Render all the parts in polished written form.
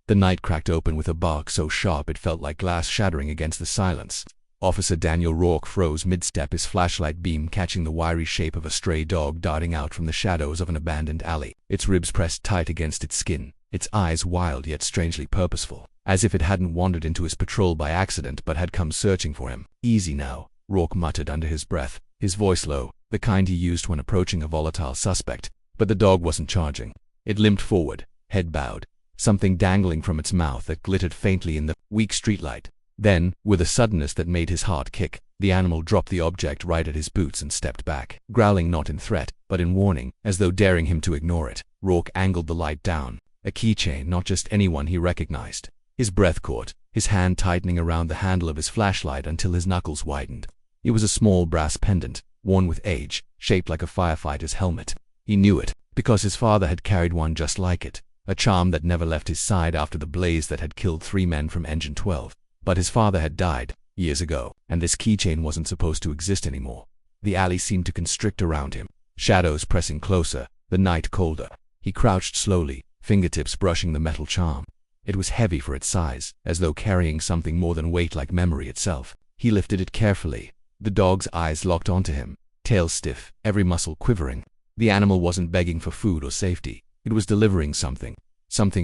The night cracked open with a bark so sharp it felt like glass shattering against the silence. Officer Daniel Rourke froze mid-step, his flashlight beam catching the wiry shape of a stray dog darting out from the shadows of an abandoned alley, its ribs pressed tight against its skin, its eyes wild yet strangely purposeful, as if it hadn't wandered into his patrol by accident but had come searching for him. "Easy now," Rourke muttered under his breath, his voice low, the kind he used when approaching a volatile suspect. But the dog wasn't charging. It limped forward, head bowed, something dangling from its mouth that glittered faintly in the weak streetlight. Then, with a suddenness that made his heart kick, the animal dropped the object right at his boots and stepped back, growling not in threat, but in warning, as though daring him to ignore it. Rourke angled the light down. A keychain, not just anyone he recognized. His breath caught, his hand tightening around the handle of his flashlight until his knuckles widened. It was a small brass pendant, worn with age, shaped like a firefighter's helmet. He knew it, because his father had carried one just like it, a charm that never left his side after the blaze that had killed 3 men from Engine 12. But his father had died, years ago, and this keychain wasn't supposed to exist anymore. The alley seemed to constrict around him, shadows pressing closer, the night colder. He crouched slowly, fingertips brushing the metal charm. It was heavy for its size, as though carrying something more than weight like memory itself. He lifted it carefully. The dog's eyes locked onto him, tail stiff, every muscle quivering. The animal wasn't begging for food or safety. It was delivering something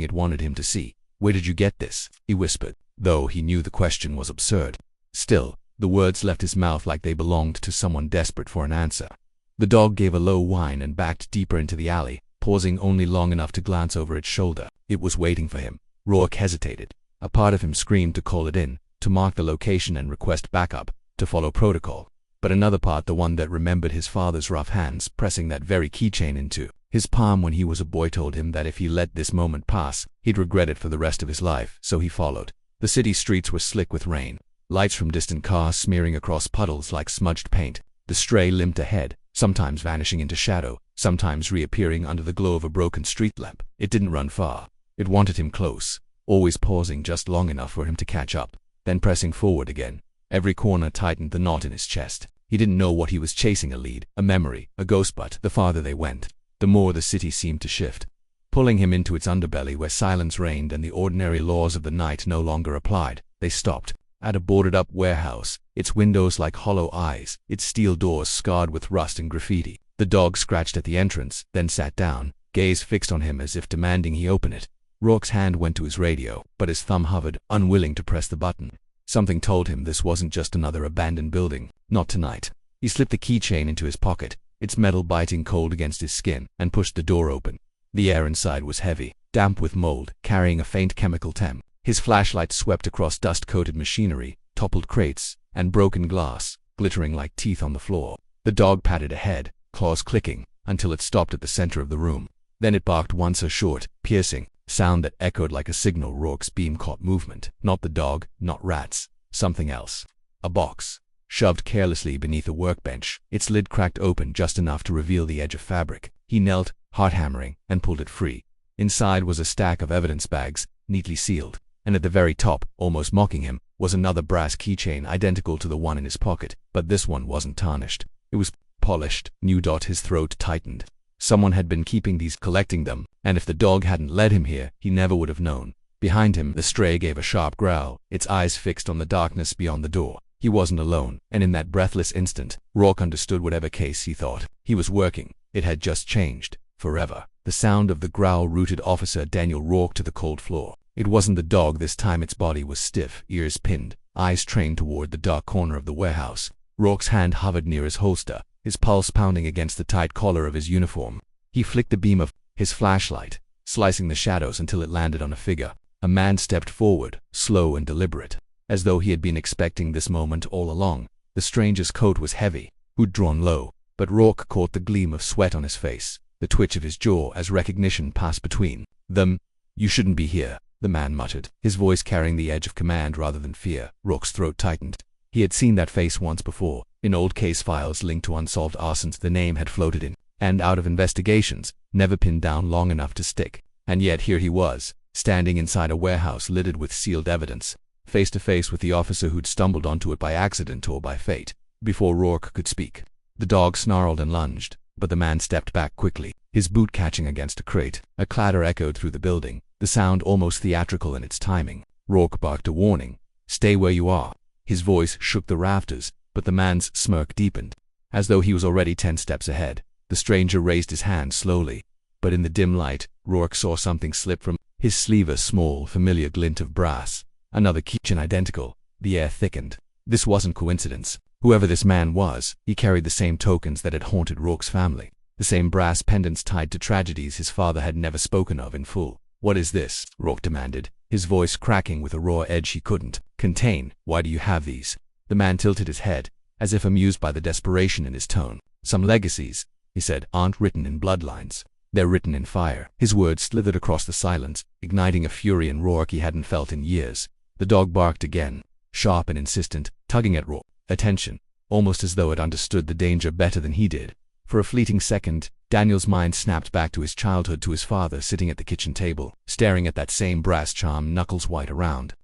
it wanted him to see. "Where did you get this?" he whispered, though he knew the question was absurd. Still, the words left his mouth like they belonged to someone desperate for an answer. The dog gave a low whine and backed deeper into the alley, pausing only long enough to glance over its shoulder. It was waiting for him. Rourke hesitated. A part of him screamed to call it in, to mark the location and request backup, to follow protocol. But another part, the one that remembered his father's rough hands pressing that very keychain into his palm when he was a boy, told him that if he let this moment pass, he'd regret it for the rest of his life. So he followed. The city streets were slick with rain, lights from distant cars smearing across puddles like smudged paint. The stray limped ahead, sometimes vanishing into shadow, sometimes reappearing under the glow of a broken street lamp. It didn't run far. It wanted him close, always pausing just long enough for him to catch up, then pressing forward again. Every corner tightened the knot in his chest. He didn't know what he was chasing, a lead, a memory, a ghost, but the farther they went, the more the city seemed to shift, pulling him into its underbelly where silence reigned and the ordinary laws of the night no longer applied. They stopped at a boarded-up warehouse, its windows like hollow eyes, its steel doors scarred with rust and graffiti. The dog scratched at the entrance, then sat down, gaze fixed on him as if demanding he open it. Rourke's hand went to his radio, but his thumb hovered, unwilling to press the button. Something told him this wasn't just another abandoned building. Not tonight. He slipped the keychain into his pocket, its metal biting cold against his skin, and pushed the door open. The air inside was heavy, damp with mold, carrying a faint chemical temp. His flashlight swept across dust-coated machinery, toppled crates, and broken glass, glittering like teeth on the floor. The dog patted ahead, claws clicking, until it stopped at the center of the room. Then it barked once, a short, piercing sound that echoed like a signal. Rourke's beam caught movement. Not the dog, not rats, something else. A box, shoved carelessly beneath a workbench, its lid cracked open just enough to reveal the edge of fabric. He knelt, heart hammering, and pulled it free. Inside was a stack of evidence bags, neatly sealed, and at the very top, almost mocking him, was another brass keychain identical to the one in his pocket, but this one wasn't tarnished. It was polished. His throat tightened. Someone had been keeping these, collecting them, and if the dog hadn't led him here, he never would have known. Behind him, the stray gave a sharp growl, its eyes fixed on the darkness beyond the door. He wasn't alone, and in that breathless instant, Rourke understood whatever case he thought he was working. It had just changed, forever. The sound of the growl rooted Officer Daniel Rourke to the cold floor. It wasn't the dog this time. Its body was stiff, ears pinned, eyes trained toward the dark corner of the warehouse. Rourke's hand hovered near his holster, his pulse pounding against the tight collar of his uniform. He flicked the beam of his flashlight, slicing the shadows until it landed on a figure. A man stepped forward, slow and deliberate, as though he had been expecting this moment all along. The stranger's coat was heavy, hood drawn low, but Rourke caught the gleam of sweat on his face, the twitch of his jaw as recognition passed between them. "You shouldn't be here," the man muttered, his voice carrying the edge of command rather than fear. Rourke's throat tightened. He had seen that face once before, in old case files linked to unsolved arsons. The name had floated in and out of investigations, never pinned down long enough to stick. And yet here he was, standing inside a warehouse littered with sealed evidence, face to face with the officer who'd stumbled onto it by accident or by fate. Before Rourke could speak, the dog snarled and lunged, but the man stepped back quickly, his boot catching against a crate. A clatter echoed through the building, the sound almost theatrical in its timing. Rourke barked a warning. "Stay where you are." His voice shook the rafters, but the man's smirk deepened, as though he was already 10 steps ahead. The stranger raised his hand slowly, but in the dim light, Rourke saw something slip from his sleeve, a small, familiar glint of brass. Another keychain identical. The air thickened. This wasn't coincidence. Whoever this man was, he carried the same tokens that had haunted Rourke's family. The same brass pendants tied to tragedies his father had never spoken of in full. "What is this?" Rourke demanded, his voice cracking with a raw edge he couldn't contain. "Why do you have these?" The man tilted his head, as if amused by the desperation in his tone. "Some legacies," he said, "aren't written in bloodlines. They're written in fire." His words slithered across the silence, igniting a fury in Rourke he hadn't felt in years. The dog barked again, sharp and insistent, tugging at Rourke's attention, almost as though it understood the danger better than he did. For a fleeting second, Daniel's mind snapped back to his childhood, to his father sitting at the kitchen table, staring at that same brass charm, knuckles white around.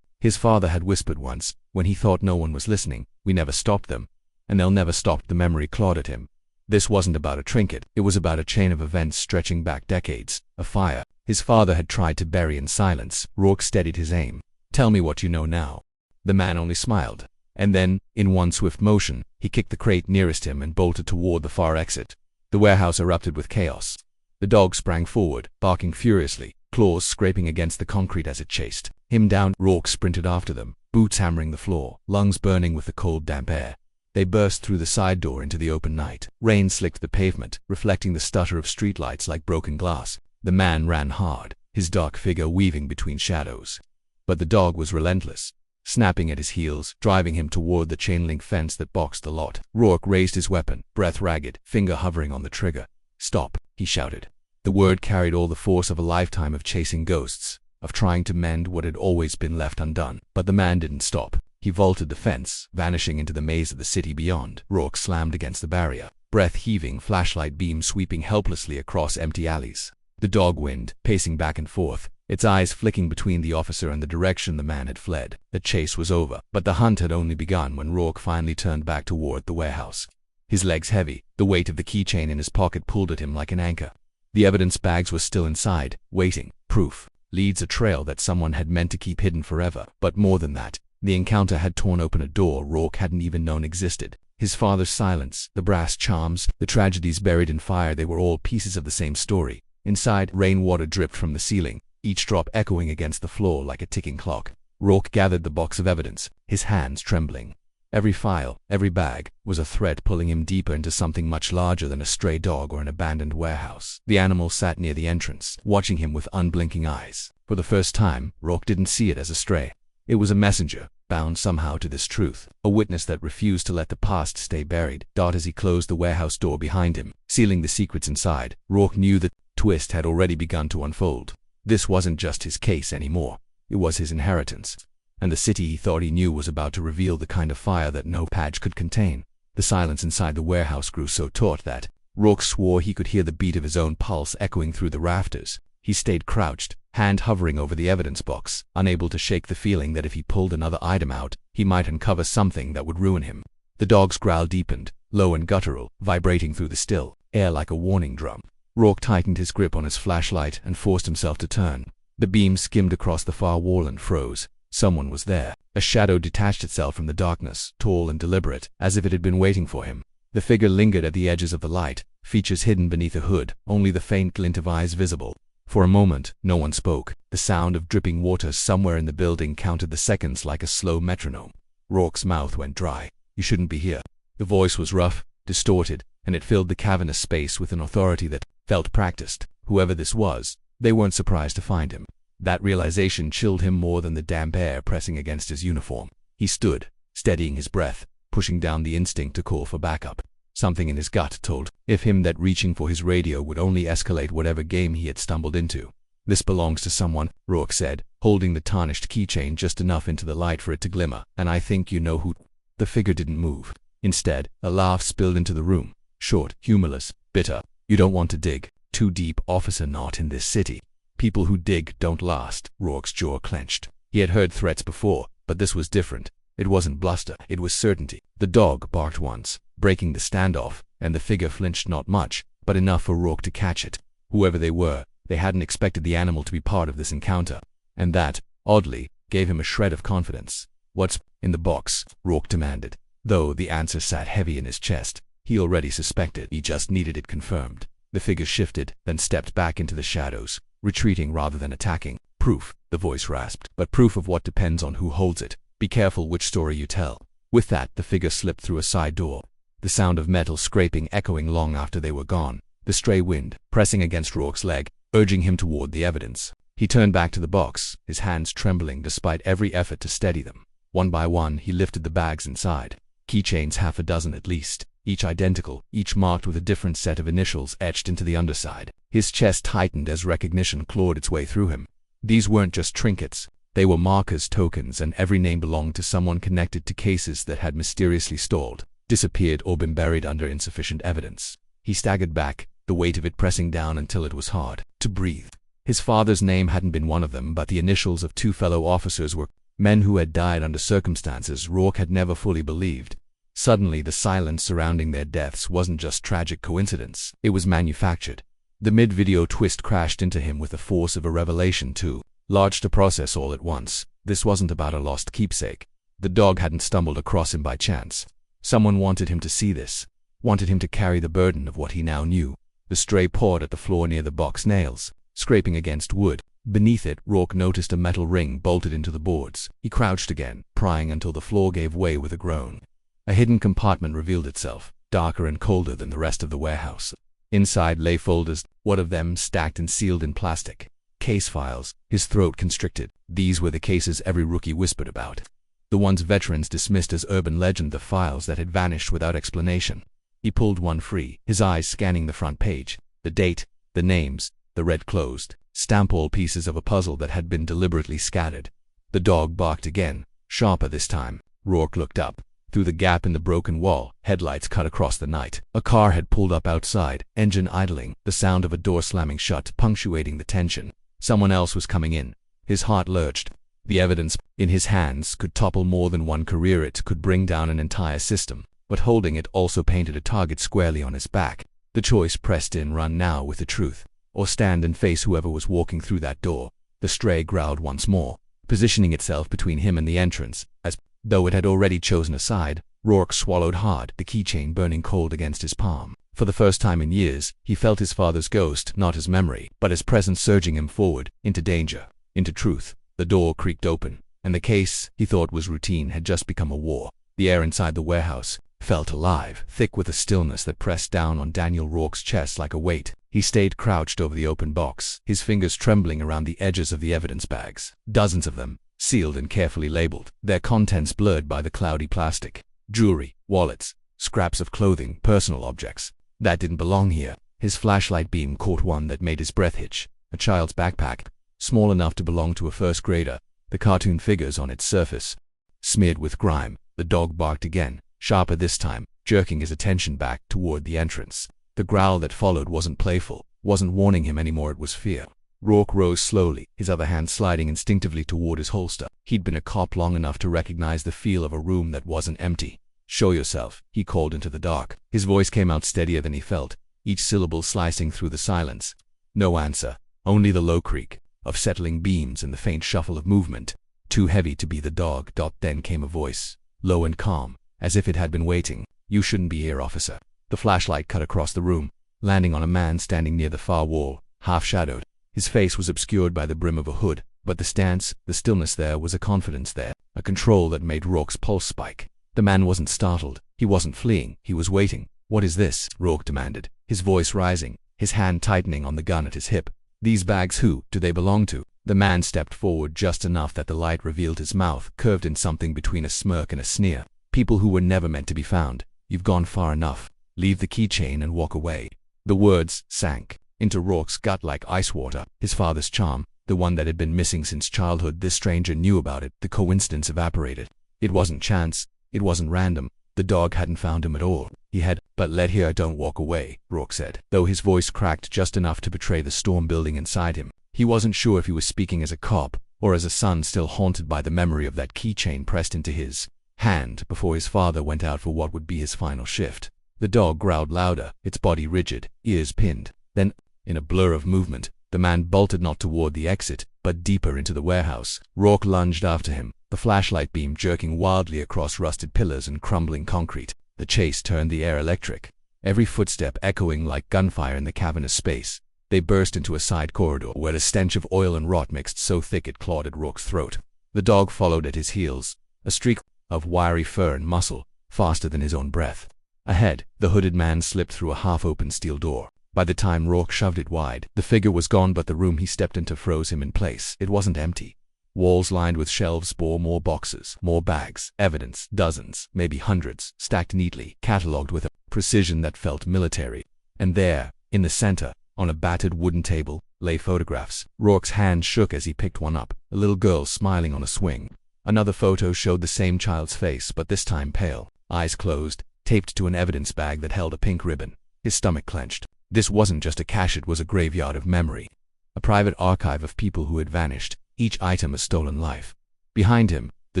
His father had whispered once, when he thought no one was listening, "We never stopped them, and they'll never stop." The memory clawed at him. This wasn't about a trinket, it was about a chain of events stretching back decades. A fire his father had tried to bury in silence. Rourke steadied his aim. "Tell me what you know now." The man only smiled. And then, in one swift motion, he kicked the crate nearest him and bolted toward the far exit. The warehouse erupted with chaos. The dog sprang forward, barking furiously, claws scraping against the concrete as it chased him down. Rourke sprinted after them, boots hammering the floor, lungs burning with the cold, damp air. They burst through the side door into the open night. Rain slicked the pavement, reflecting the stutter of streetlights like broken glass. The man ran hard, his dark figure weaving between shadows. But the dog was relentless, snapping at his heels, driving him toward the chain-link fence that boxed the lot. Rourke raised his weapon, breath ragged, finger hovering on the trigger. "Stop," he shouted. The word carried all the force of a lifetime of chasing ghosts, of trying to mend what had always been left undone. But the man didn't stop. He vaulted the fence, vanishing into the maze of the city beyond. Rourke slammed against the barrier, breath heaving, flashlight beams sweeping helplessly across empty alleys. The dog whined, pacing back and forth, its eyes flicking between the officer and the direction the man had fled. The chase was over, but the hunt had only begun when Rourke finally turned back toward the warehouse. His legs heavy, the weight of the keychain in his pocket pulled at him like an anchor. The evidence bags were still inside, waiting. Proof. Leads, a trail that someone had meant to keep hidden forever. But more than that, the encounter had torn open a door Rourke hadn't even known existed. His father's silence, the brass charms, the tragedies buried in fire, they were all pieces of the same story. Inside, rainwater dripped from the ceiling, each drop echoing against the floor like a ticking clock. Rourke gathered the box of evidence, his hands trembling. Every file, every bag, was a thread pulling him deeper into something much larger than a stray dog or an abandoned warehouse. The animal sat near the entrance, watching him with unblinking eyes. For the first time, Rourke didn't see it as a stray. It was a messenger, bound somehow to this truth, a witness that refused to let the past stay buried. As he closed the warehouse door behind him, sealing the secrets inside, Rourke knew the twist had already begun to unfold. This wasn't just his case anymore. It was his inheritance. And the city he thought he knew was about to reveal the kind of fire that no patch could contain. The silence inside the warehouse grew so taut that Rourke swore he could hear the beat of his own pulse echoing through the rafters. He stayed crouched, hand hovering over the evidence box, unable to shake the feeling that if he pulled another item out, he might uncover something that would ruin him. The dog's growl deepened, low and guttural, vibrating through the still air like a warning drum. Rourke tightened his grip on his flashlight and forced himself to turn. The beam skimmed across the far wall and froze. Someone was there. A shadow detached itself from the darkness, tall and deliberate, as if it had been waiting for him. The figure lingered at the edges of the light, features hidden beneath a hood, only the faint glint of eyes visible. For a moment, no one spoke. The sound of dripping water somewhere in the building counted the seconds like a slow metronome. Rourke's mouth went dry. "You shouldn't be here." The voice was rough, distorted, and it filled the cavernous space with an authority that felt practiced. Whoever this was, they weren't surprised to find him. That realization chilled him more than the damp air pressing against his uniform. He stood, steadying his breath, pushing down the instinct to call for backup. Something in his gut told him that reaching for his radio would only escalate whatever game he had stumbled into. "This belongs to someone," Rourke said, holding the tarnished keychain just enough into the light for it to glimmer. "And I think you know who." The figure didn't move. Instead, a laugh spilled into the room, short, humorless, bitter. "You don't want to dig too deep, officer, not in this city. People who dig don't last." Rourke's jaw clenched. He had heard threats before, but this was different. It wasn't bluster, it was certainty. The dog barked once, breaking the standoff, and the figure flinched, not much, but enough for Rourke to catch it. Whoever they were They hadn't expected the animal to be part of this encounter, and that, oddly, gave him a shred of confidence. "What's in the box?" Rourke demanded. Though the answer sat heavy in his chest, he already suspected. He just needed it confirmed. The figure shifted, then stepped back into the shadows, retreating rather than attacking. "Proof," the voice rasped. "But proof of what depends on who holds it. Be careful which story you tell." With that, the figure slipped through a side door, the sound of metal scraping echoing long after they were gone, the stray wind pressing against Rourke's leg, urging him toward the evidence. He turned back to the box, his hands trembling despite every effort to steady them. One by one, he lifted the bags inside. Keychains, half a dozen at least, each identical, each marked with a different set of initials etched into the underside. His chest tightened as recognition clawed its way through him. These weren't just trinkets. They were markers, tokens, and every name belonged to someone connected to cases that had mysteriously stalled, disappeared, or been buried under insufficient evidence. He staggered back, the weight of it pressing down until it was hard to breathe. His father's name hadn't been one of them, but the initials of two fellow officers were men who had died under circumstances Rourke had never fully believed. Suddenly, the silence surrounding their deaths wasn't just tragic coincidence. It was manufactured. The mid-video twist crashed into him with the force of a revelation too large to process all at once. This wasn't about a lost keepsake. The dog hadn't stumbled across him by chance. Someone wanted him to see this, wanted him to carry the burden of what he now knew. The stray pawed at the floor near the box nails, scraping against wood. Beneath it, Rourke noticed a metal ring bolted into the boards. He crouched again, prying until the floor gave way with a groan. A hidden compartment revealed itself, darker and colder than the rest of the warehouse. Inside lay folders, one of them stacked and sealed in plastic. Case files. His throat constricted. These were the cases every rookie whispered about. The ones veterans dismissed as urban legend, the files that had vanished without explanation. He pulled one free, his eyes scanning the front page. The date, the names, the red closed stamp, all pieces of a puzzle that had been deliberately scattered. The dog barked again, sharper this time. Rourke looked up. Through the gap in the broken wall, headlights cut across the night. A car had pulled up outside, engine idling, the sound of a door slamming shut punctuating the tension. Someone else was coming in. His heart lurched. The evidence in his hands could topple more than one career. It could bring down an entire system. But holding it also painted a target squarely on his back. The choice pressed in: run now with the truth, or stand and face whoever was walking through that door. The stray growled once more, positioning itself between him and the entrance. As though it had already chosen a side, Rourke swallowed hard, the keychain burning cold against his palm. For the first time in years, he felt his father's ghost, not his memory, but his presence surging him forward, into danger, into truth. The door creaked open, and the case he thought was routine had just become a war. The air inside the warehouse felt alive, thick with a stillness that pressed down on Daniel Rourke's chest like a weight. He stayed crouched over the open box, his fingers trembling around the edges of the evidence bags. Dozens of them, sealed and carefully labeled, their contents blurred by the cloudy plastic. Jewelry, wallets, scraps of clothing, personal objects that didn't belong here. His flashlight beam caught one that made his breath hitch. A child's backpack, small enough to belong to a first grader, the cartoon figures on its surface smeared with grime. The dog barked again, sharper this time, jerking his attention back toward the entrance. The growl that followed wasn't playful, wasn't warning him anymore, it was fear. Rourke rose slowly, his other hand sliding instinctively toward his holster. He'd been a cop long enough to recognize the feel of a room that wasn't empty. "Show yourself," he called into the dark. His voice came out steadier than he felt, each syllable slicing through the silence. No answer, only the low creak of settling beams and the faint shuffle of movement. Too heavy to be the dog. Then came a voice, low and calm, as if it had been waiting. "You shouldn't be here, officer." The flashlight cut across the room, landing on a man standing near the far wall, half-shadowed. His face was obscured by the brim of a hood, but the stance, the stillness there was a confidence there, a control that made Rourke's pulse spike. The man wasn't startled, he wasn't fleeing, he was waiting. "What is this?" Rourke demanded, his voice rising, his hand tightening on the gun at his hip. "These bags, who do they belong to?" The man stepped forward just enough that the light revealed his mouth, curved in something between a smirk and a sneer. "People who were never meant to be found. You've gone far enough. Leave the keychain and walk away." The words sank into Rourke's gut like ice water. His father's charm, the one that had been missing since childhood, this stranger knew about it. The coincidence evaporated. It wasn't chance, it wasn't random. The dog hadn't found him at all. He had. "But let here, don't walk away," Rourke said, though his voice cracked just enough to betray the storm building inside him. He wasn't sure if he was speaking as a cop, or as a son still haunted by the memory of that keychain pressed into his hand before his father went out for what would be his final shift. The dog growled louder, its body rigid, ears pinned. Then, in a blur of movement, The man bolted not toward the exit, but deeper into the warehouse. Rourke lunged after him, the flashlight beam jerking wildly across rusted pillars and crumbling concrete. The chase turned the air electric, every footstep echoing like gunfire in the cavernous space. They burst into a side corridor where the stench of oil and rot mixed so thick it clawed at Rourke's throat. The dog followed at his heels, a streak of wiry fur and muscle, faster than his own breath. Ahead, the hooded man slipped through a half-open steel door. By the time Rourke shoved it wide, the figure was gone, but the room he stepped into froze him in place. It wasn't empty. Walls lined with shelves bore more boxes, more bags, evidence, dozens, maybe hundreds, stacked neatly, catalogued with a precision that felt military. And there, in the center, on a battered wooden table, lay photographs. Rourke's hand shook as he picked one up, a little girl smiling on a swing. Another photo showed the same child's face, but this time pale, eyes closed, taped to an evidence bag that held a pink ribbon. His stomach clenched. This wasn't just a cache, it was a graveyard of memory. A private archive of people who had vanished, each item a stolen life. Behind him, the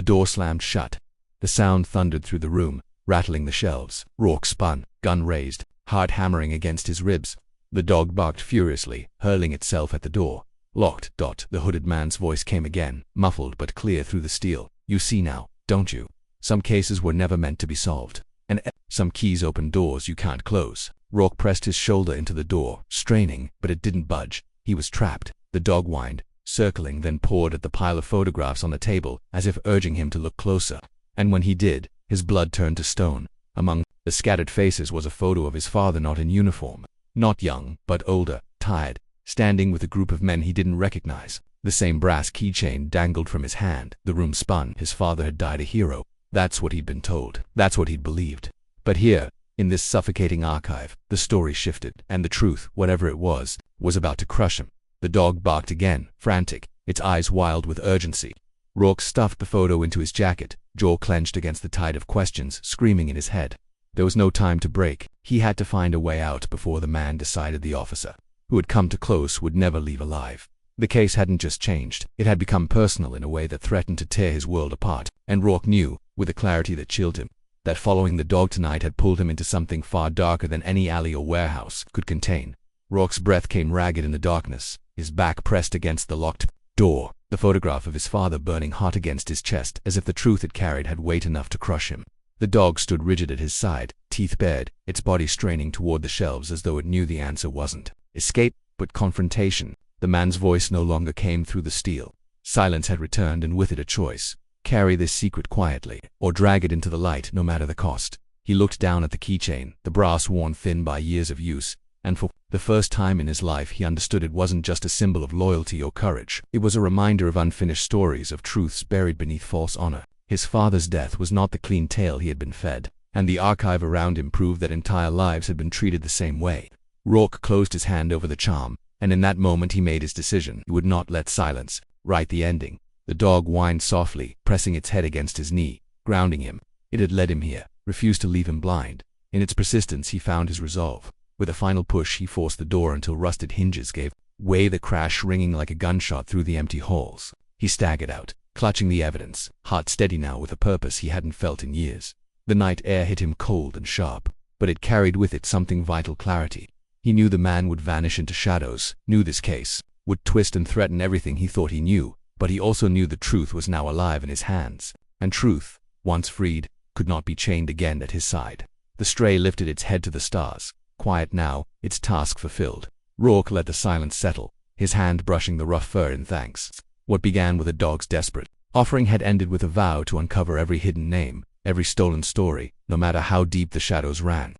door slammed shut. The sound thundered through the room, rattling the shelves. Rourke spun, gun raised, heart hammering against his ribs. The dog barked furiously, hurling itself at the door. Locked. The hooded man's voice came again, muffled but clear through the steel. You see now, don't you? Some cases were never meant to be solved. And some keys open doors you can't close. Rourke pressed his shoulder into the door, straining, but it didn't budge. He was trapped. The dog whined, circling, then pawed at the pile of photographs on the table, as if urging him to look closer. And when he did, his blood turned to stone. Among the scattered faces was a photo of his father, not in uniform. Not young, but older, tired, standing with a group of men he didn't recognize. The same brass keychain dangled from his hand. The room spun. His father had died a hero. That's what he'd been told. That's what he'd believed. But here, in this suffocating archive, the story shifted, and the truth, whatever it was about to crush him. The dog barked again, frantic, its eyes wild with urgency. Rourke stuffed the photo into his jacket, jaw clenched against the tide of questions screaming in his head. There was no time to break. He had to find a way out before the man decided the officer, who had come too close, would never leave alive. The case hadn't just changed, it had become personal in a way that threatened to tear his world apart, and Rourke knew, with a clarity that chilled him, that following the dog tonight had pulled him into something far darker than any alley or warehouse could contain. Rourke's breath came ragged in the darkness, his back pressed against the locked door, the photograph of his father burning hot against his chest, as if the truth it carried had weight enough to crush him. The dog stood rigid at his side, teeth bared, its body straining toward the shelves as though it knew the answer wasn't escape, but confrontation. The man's voice no longer came through the steel. Silence had returned, and with it a choice. Carry this secret quietly, or drag it into the light no matter the cost. He looked down at the keychain, the brass worn thin by years of use, and for the first time in his life he understood it wasn't just a symbol of loyalty or courage. It was a reminder of unfinished stories, of truths buried beneath false honor. His father's death was not the clean tale he had been fed, and the archive around him proved that entire lives had been treated the same way. Rourke closed his hand over the charm, and in that moment he made his decision. He would not let silence write the ending. The dog whined softly, pressing its head against his knee, grounding him. It had led him here, refused to leave him blind. In its persistence he found his resolve. With a final push he forced the door until rusted hinges gave way, the crash ringing like a gunshot through the empty halls. He staggered out, clutching the evidence, heart steady now with a purpose he hadn't felt in years. The night air hit him cold and sharp, but it carried with it something vital: clarity. He knew the man would vanish into shadows, knew this case would twist and threaten everything he thought he knew, but he also knew the truth was now alive in his hands, and truth, once freed, could not be chained again at his side. The stray lifted its head to the stars, quiet now, its task fulfilled. Rourke let the silence settle, his hand brushing the rough fur in thanks. What began with a dog's desperate offering had ended with a vow to uncover every hidden name, every stolen story, no matter how deep the shadows ran.